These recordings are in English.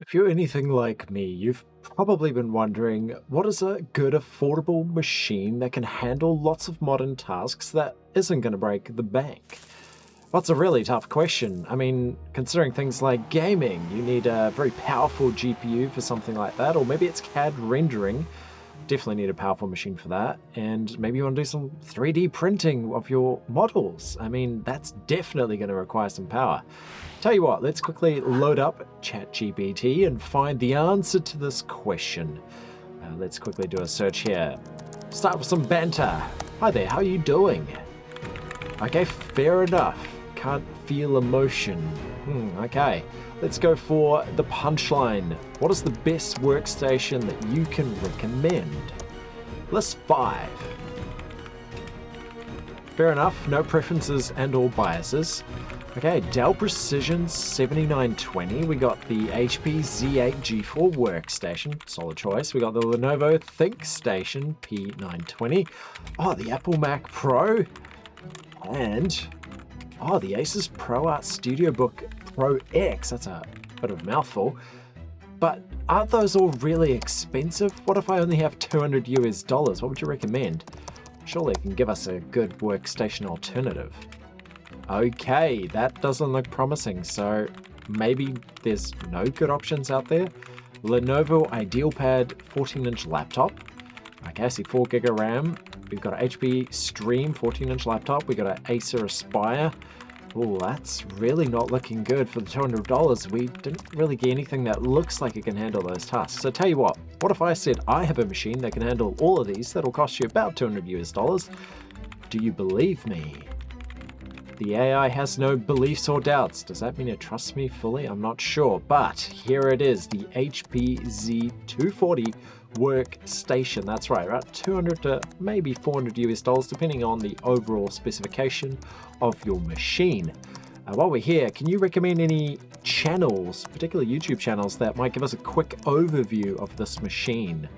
If you're anything like me, you've probably been wondering, what is a good affordable machine that can handle lots of modern tasks that isn't going to break the bank? Well, it's a really tough question. I mean, considering things like gaming, you need a very powerful GPU for something like that, or maybe it's CAD rendering. Definitely need a powerful machine for that. And maybe you want to do some 3D printing of your models. I mean, that's definitely going to require some power. Tell you what, let's quickly load up ChatGPT and find the answer to this question. Let's quickly do a search here. Start with some banter. Hi there, how are you doing? Okay, fair enough. Can't feel emotion. Okay, let's go for the punchline. What is the best workstation that you can recommend? List 5. Fair enough, no preferences and or biases. Okay, Dell Precision 7920. We got the HP Z240 Workstation, solid choice. We got the Lenovo ThinkStation P920. Oh, the Apple Mac Pro. And, the Asus ProArt StudioBook Pro X. That's a bit of a mouthful. But aren't those all really expensive? What if I only have $200? What would you recommend? Surely it can give us a good workstation alternative. Okay, that doesn't look promising, so maybe there's no good options out there. Lenovo IdealPad 14-inch laptop. Okay, I see 4GB of RAM. We've got an HP Stream 14-inch laptop. We've got an Acer Aspire. Oh, that's really not looking good for the $200. We didn't really get anything that looks like it can handle those tasks. So tell you what if I said I have a machine that can handle all of these that'll cost you about $200? Do you believe me? The AI has no beliefs or doubts. Does that mean it trusts me fully? I'm not sure, but here it is, the HP Z240 Workstation. That's right, about $200 to maybe $400 depending on the overall specification of your machine. While we're here, can you recommend any channels, particularly YouTube channels, that might give us a quick overview of this machine?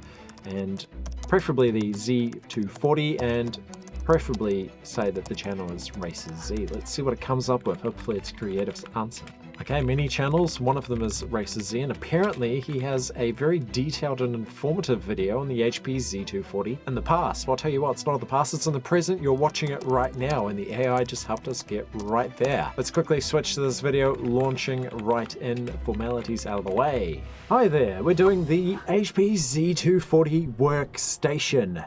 And preferably the Z240, and preferably say that the channel is RACERRRZ. Let's see what it comes up with. Hopefully it's Creative's answer. Okay, many channels. One of them is RACERRRZ, and apparently he has a very detailed and informative video on the HP Z240 in the past. Well, I'll tell you what, it's not in the past, it's in the present. You're watching it right now, and the AI just helped us get right there. Let's quickly switch to this video, launching right in, formalities out of the way. Hi there, we're doing the HP Z240 Workstation.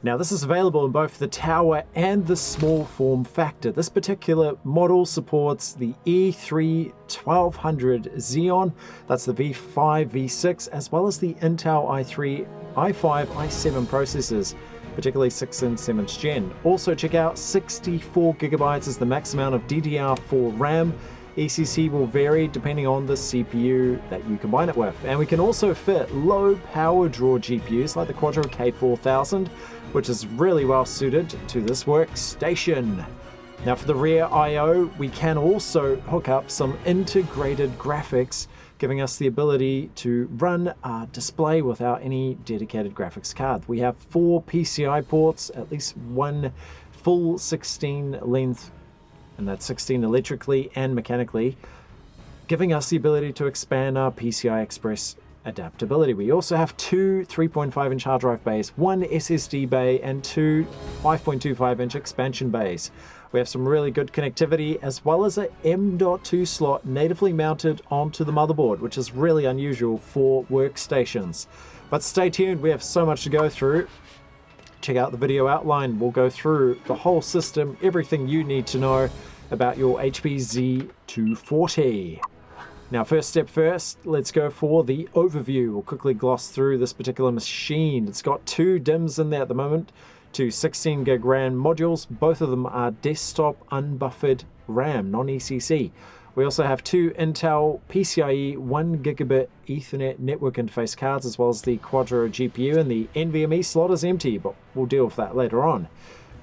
Now this is available in both the tower and the small form factor. This particular model supports the E3 1200 Xeon, that's the V5, V6, as well as the Intel i3, i5, i7 processors, particularly 6th and 7th gen. Also check out 64GB is the max amount of DDR4 RAM. ECC will vary depending on the CPU that you combine it with. And we can also fit low power draw GPUs like the Quadro K4000, which is really well suited to this workstation. Now for the rear I/O, we can also hook up some integrated graphics, giving us the ability to run our display without any dedicated graphics card. We have 4 PCI ports, at least one full 16 length, and that's 16 electrically and mechanically, giving us the ability to expand our PCI Express adaptability. We also have 2 3.5-inch hard drive bays, 1 SSD bay, and 2 5.25-inch expansion bays. We have some really good connectivity, as well as a M.2 slot natively mounted onto the motherboard, which is really unusual for workstations. But stay tuned, we have so much to go through. Check out the video outline. We'll go through the whole system, everything you need to know about your HP Z240. Now, first step first, let's go for the overview. We'll quickly gloss through this particular machine. It's got 2 DIMMs in there at the moment, 2 16GB RAM modules. Both of them are desktop unbuffered RAM, non-ECC. We also have 2 Intel PCIe 1GB Ethernet network interface cards, as well as the Quadro GPU, and the NVMe slot is empty, but we'll deal with that later on.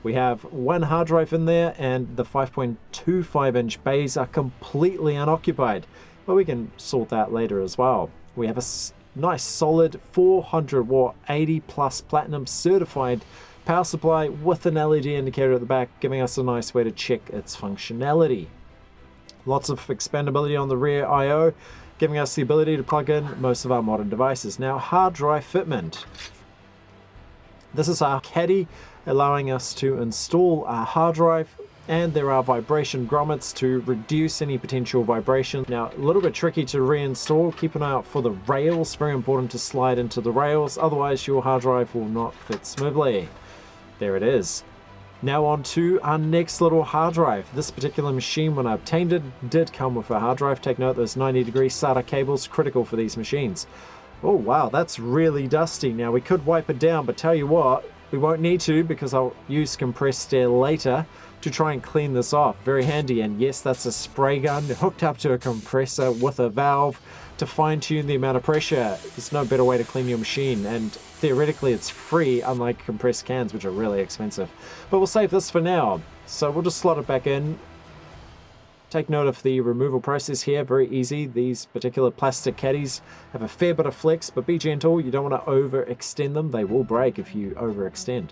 We have 1 hard drive in there, and the 5.25-inch bays are completely unoccupied, but we can sort that later as well. We have a nice solid 400-watt 80+ platinum certified power supply with an LED indicator at the back, giving us a nice way to check its functionality. Lots of expandability on the rear I/O, giving us the ability to plug in most of our modern devices. Now, hard drive fitment. This is our caddy, allowing us to install our hard drive, and there are vibration grommets to reduce any potential vibration. Now, a little bit tricky to reinstall. Keep an eye out for the rails. Very important to slide into the rails, otherwise your hard drive will not fit smoothly. There it is. Now on to our next little hard drive. This particular machine, when I obtained it, did come with a hard drive. Take note, those 90-degree SATA cables, critical for these machines. Oh wow, that's really dusty. Now we could wipe it down, but tell you what, we won't need to, because I'll use compressed air later to try and clean this off. Very handy. And yes, that's a spray gun hooked up to a compressor with a valve to fine-tune the amount of pressure. There's no better way to clean your machine, and theoretically it's free, unlike compressed cans, which are really expensive. But we'll save this for now, so we'll just slot it back in. Take note of the removal process here, very easy. These particular plastic caddies have a fair bit of flex, but be gentle, you don't want to overextend them. They will break if you overextend.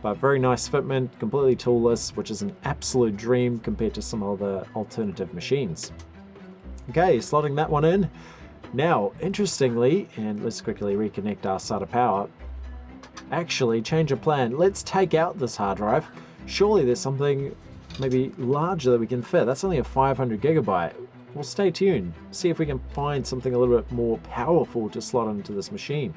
But very nice fitment, completely toolless, which is an absolute dream compared to some other alternative machines. Okay, slotting that one in. Now, interestingly, and let's quickly reconnect our SATA power. Actually, change of plan. Let's take out this hard drive. Surely there's something maybe larger that we can fit. That's only a 500 gigabyte. Well, stay tuned. See if we can find something a little bit more powerful to slot into this machine.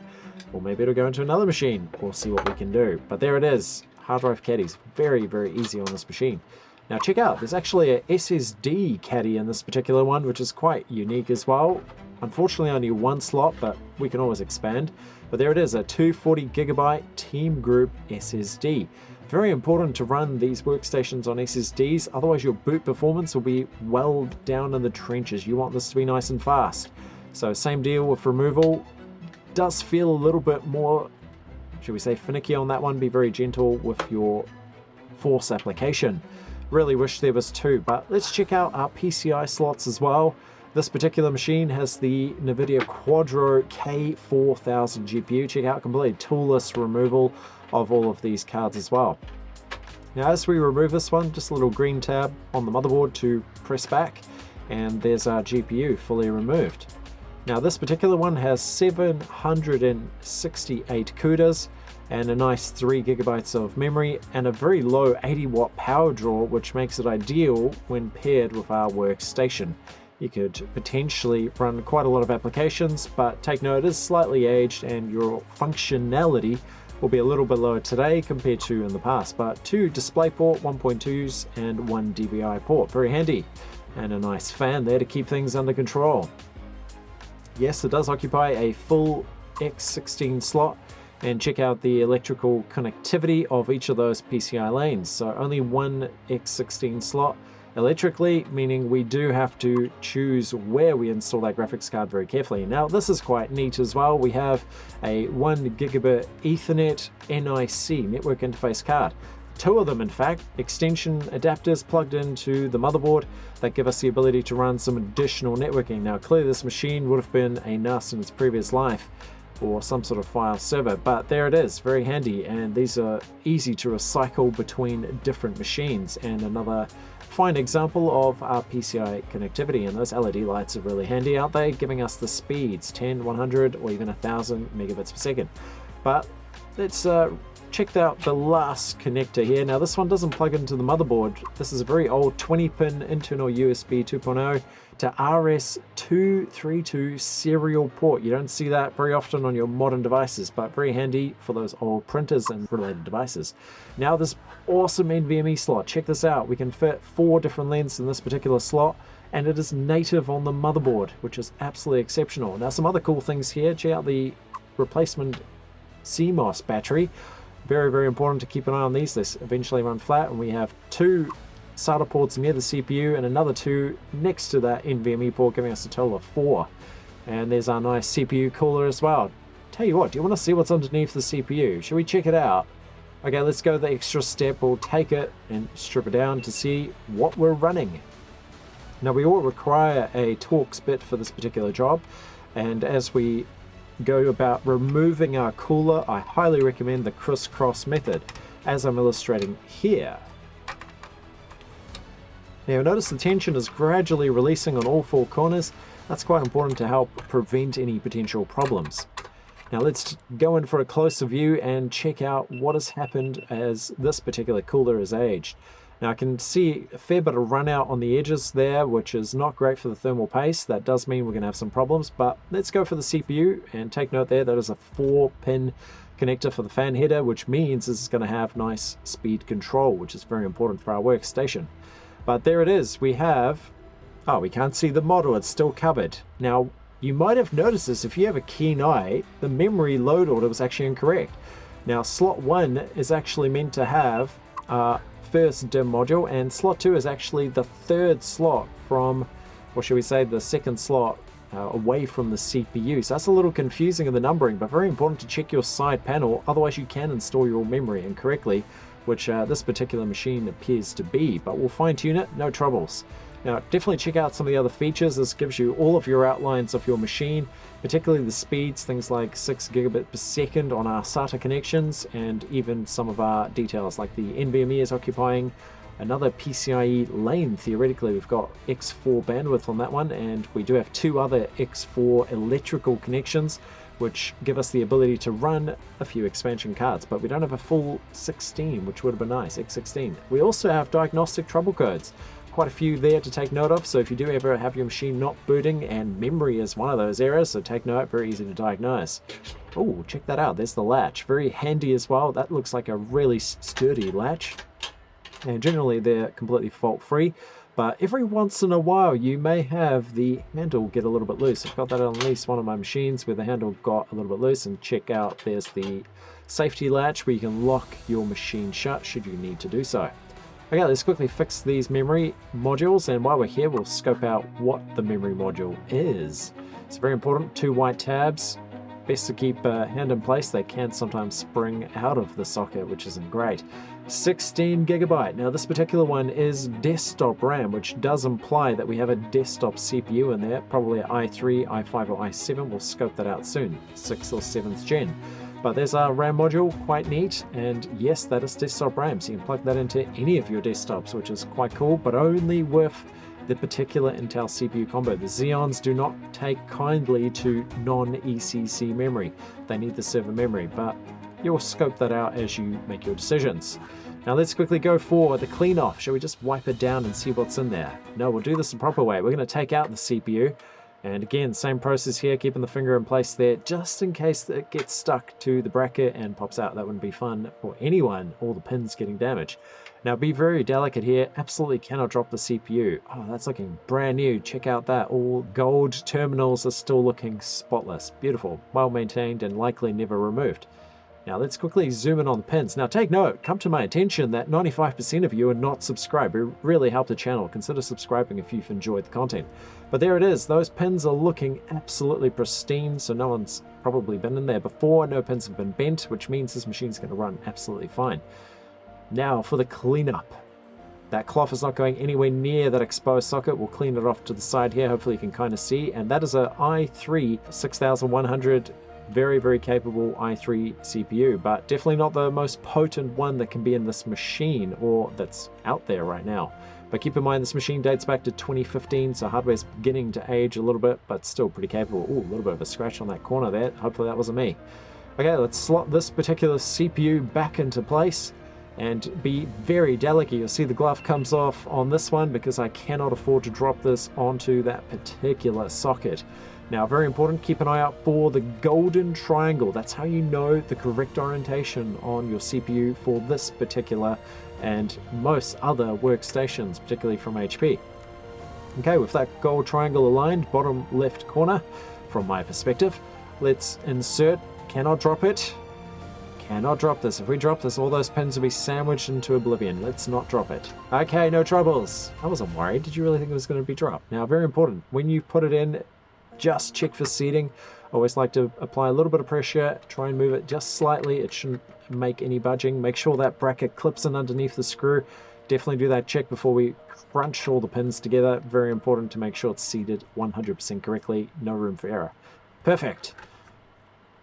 Or maybe it'll go into another machine. We'll see what we can do. But there it is. Hard drive caddies. Very, very easy on this machine. Now check out, there's actually a SSD caddy in this particular one, which is quite unique as well. Unfortunately only one slot, but we can always expand. But there it is, a 240 gigabyte Team Group SSD. Very important to run these workstations on SSDs, otherwise your boot performance will be well down in the trenches. You want this to be nice and fast. So same deal with removal. Does feel a little bit more, should we say, finicky on that one. Be very gentle with your force application. Really wish there was two, but let's check out our PCI slots as well. This particular machine has the NVIDIA Quadro K4000 GPU. Check out completely toolless removal of all of these cards as well. Now as we remove this one, just a little green tab on the motherboard to press back, and there's our GPU fully removed. Now this particular one has 768 CUDAs and a nice 3 gigabytes of memory and a very low 80 watt power draw, which makes it ideal when paired with our workstation. You could potentially run quite a lot of applications, but take note, it is slightly aged and your functionality will be a little bit lower today compared to in the past. But 2 DisplayPort 1.2s and 1 DVI port, very handy. And a nice fan there to keep things under control. Yes, it does occupy a full X16 slot, and check out the electrical connectivity of each of those PCI lanes. So only one X16 slot electrically, meaning we do have to choose where we install that graphics card very carefully. Now this is quite neat as well. We have a 1 gigabit Ethernet NIC network interface card. 2 of them in fact, extension adapters plugged into the motherboard that give us the ability to run some additional networking. Now clearly this machine would have been a NAS in its previous life, or some sort of file server, but there it is, very handy, and these are easy to recycle between different machines. And another fine example of our PCI connectivity, and those LED lights are really handy, aren't they? Giving us the speeds, 10, 100, or even 1000 megabits per second. But let's check out the last connector here. Now this one doesn't plug into the motherboard. This is a very old 20-pin internal USB 2.0 to RS232 serial port. You don't see that very often on your modern devices, but very handy for those old printers and related devices. Now this awesome NVMe slot, check this out. We can fit 4 different lengths in this particular slot, and it is native on the motherboard, which is absolutely exceptional. Now some other cool things here. Check out the replacement CMOS battery. Very, very important to keep an eye on these. They eventually run flat, and we have 2 SATA ports near the CPU and another 2 next to that NVMe port, giving us a total of 4. And there's our nice CPU cooler as well. Tell you what, do you want to see what's underneath the CPU? Should we check it out? Okay, let's go the extra step. We'll take it and strip it down to see what we're running. Now we all require a Torx bit for this particular job, and as we go about removing our cooler, I highly recommend the crisscross method, as I'm illustrating here. Now notice the tension is gradually releasing on all 4 corners That's quite important to help prevent any potential problems. Now let's go in for a closer view and check out what has happened as this particular cooler has aged. Now I can see a fair bit of run out on the edges there, which is not great for the thermal paste. That does mean we're going to have some problems, but let's go for the CPU and take note there, that is a 4-pin connector for the fan header, which means this is going to have nice speed control, which is very important for our workstation. But there it is, we have, oh, we can't see the model, it's still covered. Now, you might have noticed this if you have a keen eye, the memory load order was actually incorrect. Now, slot 1 is actually meant to have first DIMM module, and slot 2 is actually the third slot from, or should we say the second slot away from the CPU. So that's a little confusing in the numbering, but very important to check your side panel, otherwise you can install your memory incorrectly, which this particular machine appears to be, but we'll fine tune it, no troubles. Now definitely check out some of the other features. This gives you all of your outlines of your machine, particularly the speeds, things like 6 gigabit per second on our SATA connections, and even some of our details like the NVMe is occupying another PCIe lane. Theoretically we've got X4 bandwidth on that one, and we do have 2 other X4 electrical connections which give us the ability to run a few expansion cards, but we don't have a full 16, which would have been nice, X16. We also have diagnostic trouble codes. Quite a few there to take note of, so if you do ever have your machine not booting, and memory is one of those errors, so take note, very easy to diagnose. Oh, check that out, there's the latch, very handy as well. That looks like a really sturdy latch, and generally they're completely fault free, but every once in a while you may have the handle get a little bit loose. I've got that on at least one of my machines where the handle got a little bit loose, and check out, there's the safety latch where you can lock your machine shut should you need to do so. Okay, let's quickly fix these memory modules, and while we're here we'll scope out what the memory module is. It's very important, 2 white tabs, best to keep a hand in place, they can sometimes spring out of the socket, which isn't great. 16 gigabyte, now this particular one is desktop RAM, which does imply that we have a desktop CPU in there, probably an i3, i5 or i7, we'll scope that out soon, 6th or 7th gen. But there's our RAM module, quite neat, and yes, that is desktop RAM, so you can plug that into any of your desktops, which is quite cool, but only with the particular Intel CPU combo. The Xeons do not take kindly to non-ECC memory. They need the server memory, but you'll scope that out as you make your decisions. Now let's quickly go for the clean off. Shall we just wipe it down and see what's in there? No, we'll do this the proper way. We're going to take out the CPU. And again, same process here, keeping the finger in place there, just in case it gets stuck to the bracket and pops out. That wouldn't be fun for anyone, all the pins getting damaged. Now be very delicate here, absolutely cannot drop the CPU. Oh, that's looking brand new, check out that. All gold terminals are still looking spotless. Beautiful, well maintained and likely never removed. Now let's quickly zoom in on the pins. Now take note, come to my attention that 95% of you are not subscribed. It really helped the channel. Consider subscribing if you've enjoyed the content. But there it is, those pins are looking absolutely pristine, so no one's probably been in there before. No pins have been bent, which means this machine's going to run absolutely fine. Now for the cleanup. That cloth is not going anywhere near that exposed socket. We'll clean it off to the side here, hopefully you can kind of see. And that is a i3 6100, very, very capable i3 CPU, but definitely not the most potent one that can be in this machine or that's out there right now. But keep in mind this machine dates back to 2015, so hardware's beginning to age a little bit, but still pretty capable. Ooh, a little bit of a scratch on that corner there. Hopefully that wasn't me. Okay, let's slot this particular CPU back into place and be very delicate. You'll see the glove comes off on this one because I cannot afford to drop this onto that particular socket. Now, very important, keep an eye out for the golden triangle. That's how you know the correct orientation on your CPU for this particular and most other workstations, particularly from HP. Okay, with that gold triangle aligned, bottom left corner, from my perspective, let's insert, cannot drop it, cannot drop this. If we drop this, all those pins will be sandwiched into oblivion. Let's not drop it. Okay, no troubles. I wasn't worried. Did you really think it was going to be dropped? Now, very important, when you put it in, just check for seating. I always like to apply a little bit of pressure, try and move it just slightly. It shouldn't make any budging. Make sure that bracket clips in underneath the screw. Definitely do that check before we crunch all the pins together. Very important to make sure it's seated 100% correctly. No room for error. Perfect.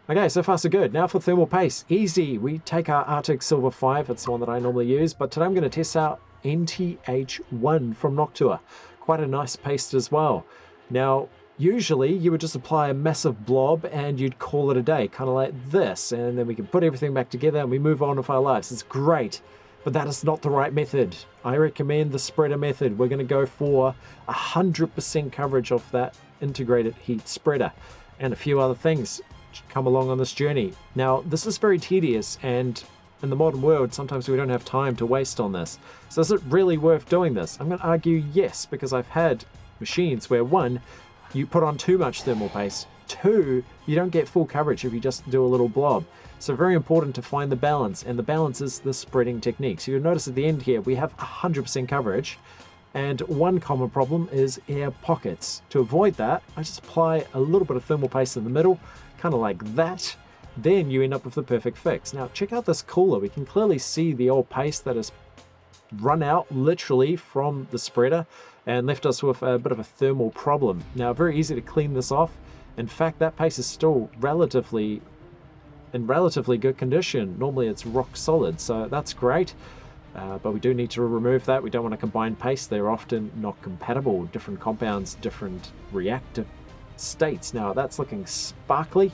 Okay, so far so good. Now for thermal paste. Easy. We take our Arctic Silver 5. It's the one that I normally use, but today I'm going to test out NTH1 from Noctua. Quite a nice paste as well. Now, Usually you would just apply a massive blob and you'd call it a day, kind of like this, and then we can put everything back together and we move on with our lives. It's great, but that is not the right method. I recommend the spreader method. We're going to go for 100% coverage of that integrated heat spreader, and a few other things come along on this journey. Now, this is very tedious, and in the modern world, sometimes we don't have time to waste on this. So is it really worth doing this? I'm going to argue yes, because I've had machines where, one, you put on too much thermal paste, two, you don't get full coverage if you just do a little blob. So very important to find the balance, and the balance is the spreading technique. So you'll notice at the end here, we have 100% coverage, and one common problem is air pockets. To avoid that, I just apply a little bit of thermal paste in the middle, kind of like that. Then you end up with the perfect fix. Now check out this cooler. We can clearly see the old paste that has run out literally from the spreader and left us with a bit of a thermal problem. Now, very easy to clean this off. In fact, that paste is still in relatively good condition. Normally it's rock solid, so that's great. But we do need to remove that. We don't want to combine paste. They're often not compatible. Different compounds, different reactive states. Now that's looking sparkly.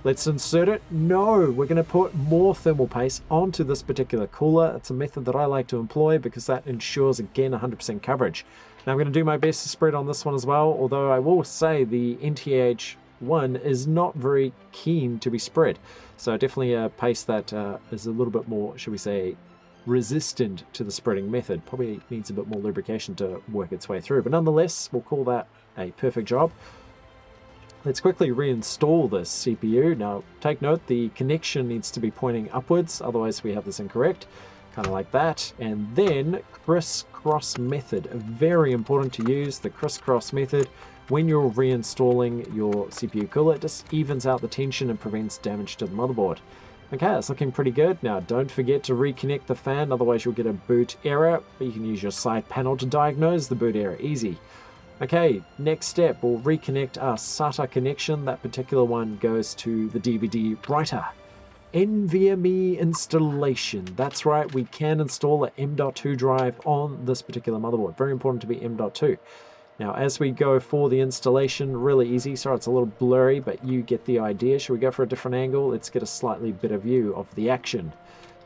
Let's insert it. No, we're going to put more thermal paste onto this particular cooler. It's a method that I like to employ because that ensures, again, 100% coverage. Now I'm going to do my best to spread on this one as well, although I will say the NTH1 is not very keen to be spread. So definitely a paste that is a little bit more, should we say, resistant to the spreading method. Probably needs a bit more lubrication to work its way through, but nonetheless, we'll call that a perfect job. Let's quickly reinstall this CPU. Now, take note, the connection needs to be pointing upwards, otherwise we have this incorrect, kind of like that. And then crisscross method, very important to use the crisscross method when you're reinstalling your CPU cooler. It just evens out the tension and prevents damage to the motherboard. Okay, that's looking pretty good. Now, don't forget to reconnect the fan, otherwise you'll get a boot error, but you can use your side panel to diagnose the boot error, easy. Okay, next step, we'll reconnect our SATA connection. That particular one goes to the DVD writer. NVMe installation. That's right, we can install an M.2 drive on this particular motherboard. Very important to be M.2. Now, as we go for the installation, really easy. Sorry, it's a little blurry, but you get the idea. Should we go for a different angle? Let's get a slightly better view of the action.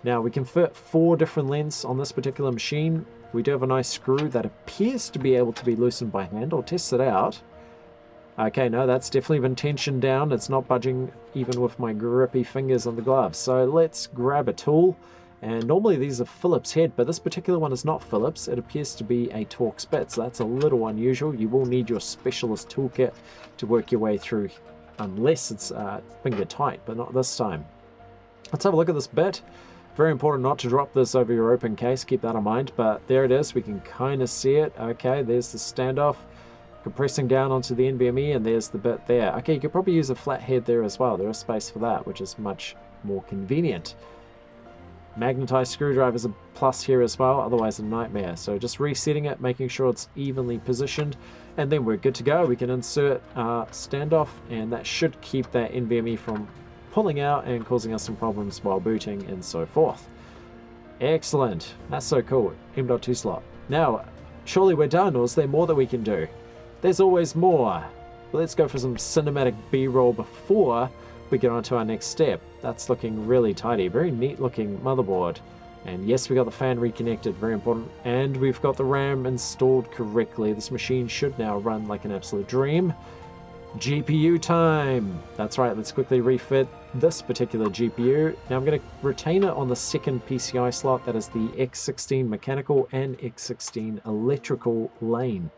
Now, we can fit 4 different lengths on this particular machine. We do have a nice screw that appears to be able to be loosened by hand. I'll test it out. Okay, no, that's definitely been tensioned down. It's not budging even with my grippy fingers on the gloves. So let's grab a tool. And normally these are Phillips head, but this particular one is not Phillips. It appears to be a Torx bit, so that's a little unusual. You will need your specialist toolkit to work your way through, unless it's finger tight, but not this time. Let's have a look at this bit. Very important not to drop this over your open case, keep that in mind, but there it is, we can kind of see it. Okay, there's the standoff, compressing down onto the NVMe, and there's the bit there. Okay, you could probably use a flat head there as well. There is space for that, which is much more convenient. Magnetized screwdriver is a plus here as well, otherwise a nightmare. So just resetting it, making sure it's evenly positioned, and then we're good to go. We can insert our standoff, and that should keep that NVMe from pulling out and causing us some problems while booting and so forth. Excellent. That's so cool. M.2 slot. Now, surely we're done, or is there more that we can do? There's always more. Let's go for some cinematic B-roll before we get on to our next step. That's looking really tidy. Very neat looking motherboard. And yes, we got the fan reconnected, very important. And we've got the RAM installed correctly. This machine should now run like an absolute dream. GPU time. That's right, let's quickly refit this particular GPU. Now I'm going to retain it on the second PCI slot, that is the X16 mechanical and X16 electrical lane.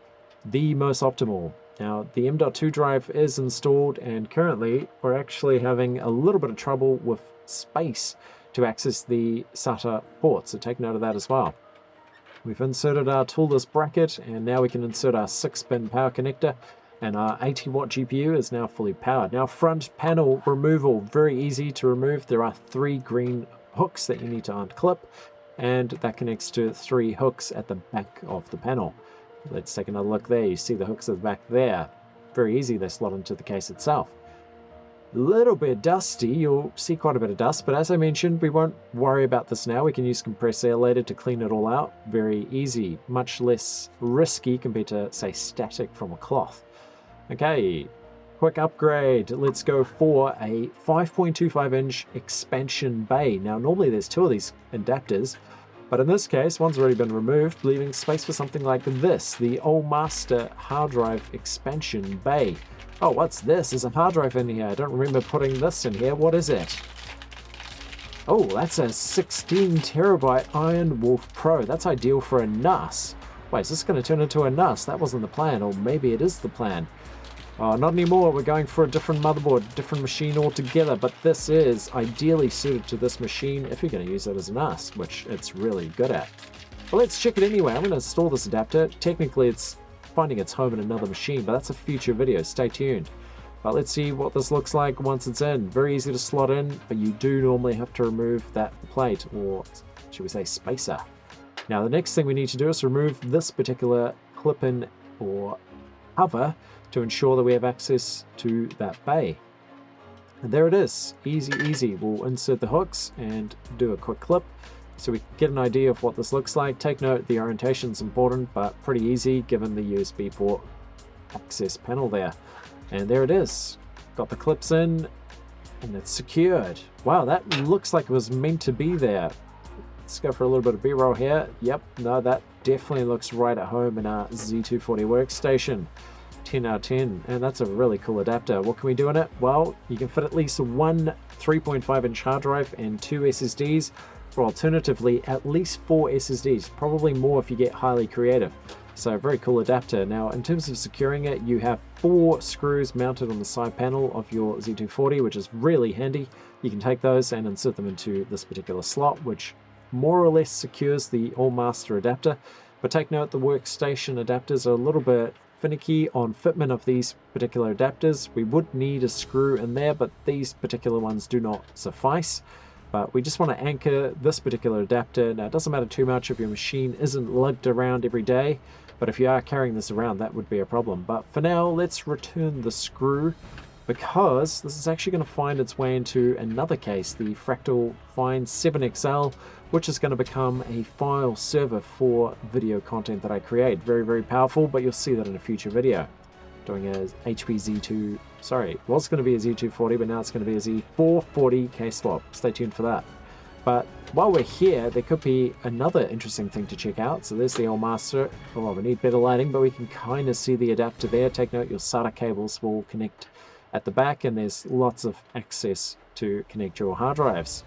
The most optimal. Now the M.2 drive is installed, and currently we're actually having a little bit of trouble with space to access the SATA port, so take note of that as well. We've inserted our toolless bracket, and now we can insert our 6-pin power connector. And our 80-watt GPU is now fully powered. Now, front panel removal, very easy to remove. There are 3 green hooks that you need to unclip, and that connects to 3 hooks at the back of the panel. Let's take another look there. You see the hooks at the back there. Very easy, they slot into the case itself. A little bit dusty, you'll see quite a bit of dust, but as I mentioned, we won't worry about this now. We can use compressed air later to clean it all out. Very easy, much less risky compared to, say, static from a cloth. Okay, quick upgrade. Let's go for a 5.25-inch expansion bay. Now, normally there's two of these adapters, but in this case, one's already been removed, leaving space for something like this, the old master hard drive expansion bay. Oh, what's this? There's a hard drive in here. I don't remember putting this in here. What is it? Oh, that's a 16 terabyte Iron Wolf Pro. That's ideal for a NAS. Wait, is this going to turn into a NAS? That wasn't the plan, or maybe it is the plan. Oh, not anymore. We're going for a different motherboard, different machine altogether, but this is ideally suited to this machine if you're going to use it as a NAS, which it's really good at. Well, let's check it anyway. I'm going to install this adapter. Technically, it's finding its home in another machine, but that's a future video. Stay tuned. But let's see what this looks like once it's in. Very easy to slot in, but you do normally have to remove that plate, or should we say spacer. Now the next thing we need to do is remove this particular clip-in or cover to ensure that we have access to that bay. And there it is. Easy, easy. We'll insert the hooks and do a quick clip so we get an idea of what this looks like. Take note, the orientation is important, but pretty easy given the USB port access panel there. And there it is. Got the clips in and it's secured. Wow, that looks like it was meant to be there. Let's go for a little bit of B-roll here. Yep, no, that definitely looks right at home in our Z240 Workstation. 10 out of 10, and that's a really cool adapter. What can we do in it? Well, you can fit at least one 3.5-inch hard drive and two SSDs, or alternatively, at least 4 SSDs, probably more if you get highly creative. So very cool adapter. Now, in terms of securing it, you have 4 screws mounted on the side panel of your Z240, which is really handy. You can take those and insert them into this particular slot, which more or less secures the all-master adapter. But take note, the workstation adapters are a little bit finicky on fitment of these particular adapters. We would need a screw in there, but these particular ones do not suffice. But we just want to anchor this particular adapter. Now, it doesn't matter too much if your machine isn't lugged around every day, but if you are carrying this around, that would be a problem. But for now, let's return the screw, because this is actually going to find its way into another case, the Fractal Find 7XL, which is going to become a file server for video content that I create. Very, very powerful, but you'll see that in a future video. Doing a HP Z2, sorry, it was going to be a Z240, but now it's going to be a Z440 case swap. Stay tuned for that. But while we're here, there could be another interesting thing to check out. So there's the old master. Oh, we need better lighting, but we can kind of see the adapter there. Take note, your SATA cables will connect at the back, and there's lots of access to connect your hard drives.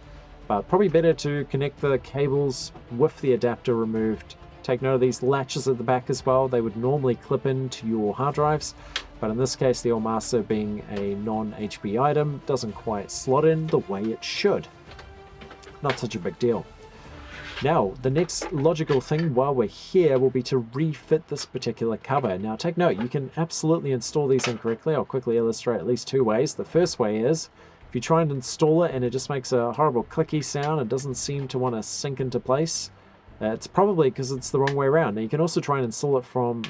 But probably better to connect the cables with the adapter removed. Take note of these latches at the back as well. They would normally clip into your hard drives, but in this case, the old master being a non-HP item doesn't quite slot in the way it should. Not such a big deal. Now, the next logical thing while we're here will be to refit this particular cover. Now, take note, you can absolutely install these incorrectly. I'll quickly illustrate at least 2 ways. The first way is, if you try and install it and it just makes a horrible clicky sound, it doesn't seem to want to sink into place, it's probably because it's the wrong way around. Now, you can also try and install it from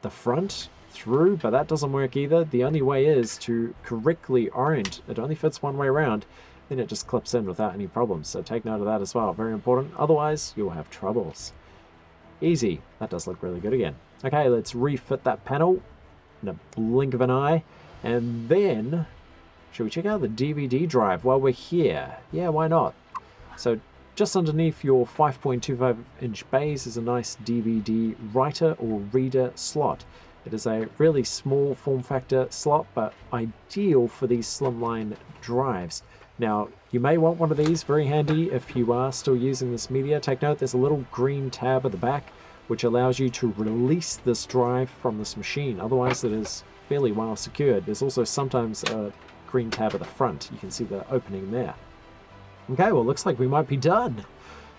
the front through, but that doesn't work either. The only way is to correctly orient. It only fits one way around, then it just clips in without any problems. So take note of that as well. Very important. Otherwise, you'll have troubles. Easy. That does look really good again. Okay, let's refit that panel in a blink of an eye. And then, should we check out the DVD drive while we're here? Yeah, why not? So just underneath your 5.25-inch bays is a nice DVD writer or reader slot. It is a really small form factor slot, but ideal for these slimline drives. Now, you may want one of these, very handy if you are still using this media. Take note, there's a little green tab at the back, which allows you to release this drive from this machine. Otherwise, it is fairly well secured. There's also sometimes a green tab at the front. You can see the opening there. Okay, well, looks like we might be done.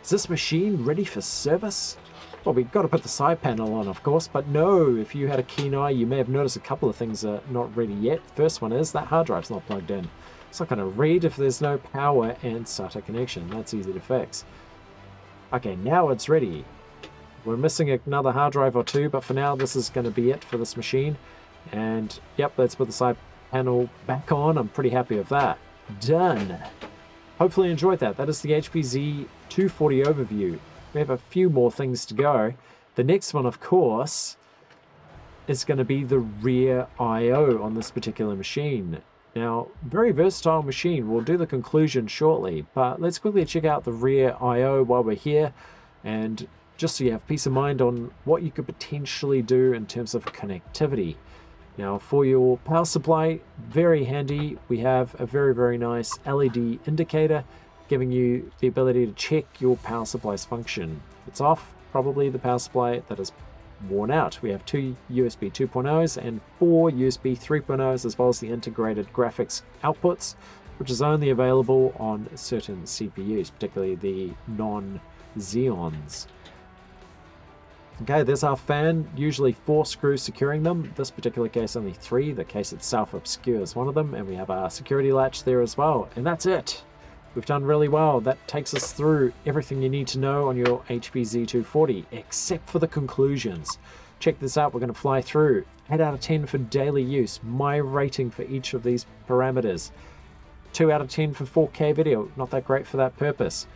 Is this machine ready for service? Well, we've got to put the side panel on, of course, but no, if you had a keen eye, you may have noticed a couple of things are not ready yet. First one is that hard drive's not plugged in. It's not going to read if there's no power and SATA connection. That's easy to fix. Okay, now it's ready. We're missing another hard drive or two, but for now, this is going to be it for this machine. And yep, let's put the side panel back on. I'm pretty happy with that. Done. Hopefully you enjoyed that. That is the HP Z240 overview. We have a few more things to go. The next one, of course, is going to be the rear I/O on this particular machine. Now, very versatile machine. We'll do the conclusion shortly, but let's quickly check out the rear I/O while we're here, and just so you have peace of mind on what you could potentially do in terms of connectivity. Now, for your power supply, very handy. We have a very nice LED indicator giving you the ability to check your power supply's function. If it's off, probably the power supply that is worn out. We have 2 USB 2.0s and 4 USB 3.0s, as well as the integrated graphics outputs, which is only available on certain CPUs, particularly the non-Xeons. Okay, there's our fan, usually 4 screws securing them. This particular case only 3. The case itself obscures one of them, and we have our security latch there as well. And that's it. We've done really well. That takes us through everything you need to know on your HP Z240, except for the conclusions. Check this out, we're going to fly through. 8 out of 10 for daily use, my rating for each of these parameters. 2 out of 10 for 4K video, not that great for that purpose.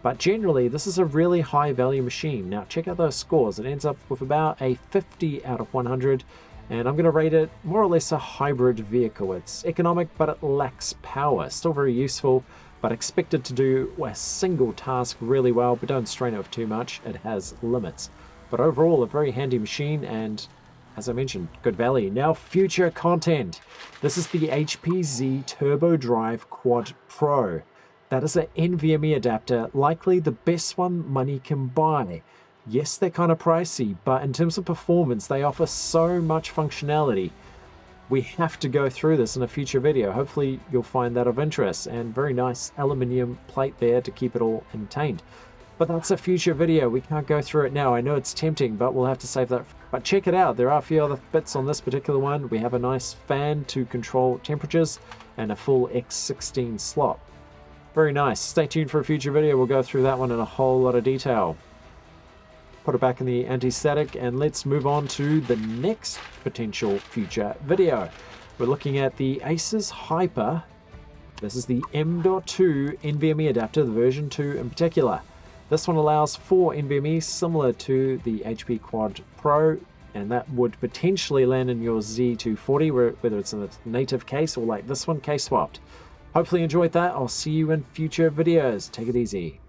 But generally, this is a really high value machine. Now check out those scores. It ends up with about a 50 out of 100. And I'm going to rate it more or less a hybrid vehicle. It's economic, but it lacks power. Still very useful, but expected to do a single task really well, but don't strain it with too much. It has limits. But overall, a very handy machine, and as I mentioned, good value. Now, future content. This is the HP Z Turbo Drive Quad Pro. That is an NVMe adapter, likely the best one money can buy. Yes, they're kind of pricey, but in terms of performance, they offer so much functionality. We have to go through this in a future video. Hopefully you'll find that of interest, and very nice aluminium plate there to keep it all contained. But that's a future video. We can't go through it now. I know it's tempting, but we'll have to save that. But check it out. There are a few other bits on this particular one. We have a nice fan to control temperatures and a full X16 slot. Very nice. Stay tuned for a future video. We'll go through that one in a whole lot of detail. Put it back in the anti-static, and let's move on to the next potential future video. We're looking at the Asus Hyper. This is the M.2 NVMe adapter, the version 2 in particular. This one allows 4 NVMe, similar to the HP Quad Pro, and that would potentially land in your Z240, whether it's in a native case or like this one, case swapped. Hopefully you enjoyed that. I'll see you in future videos. Take it easy.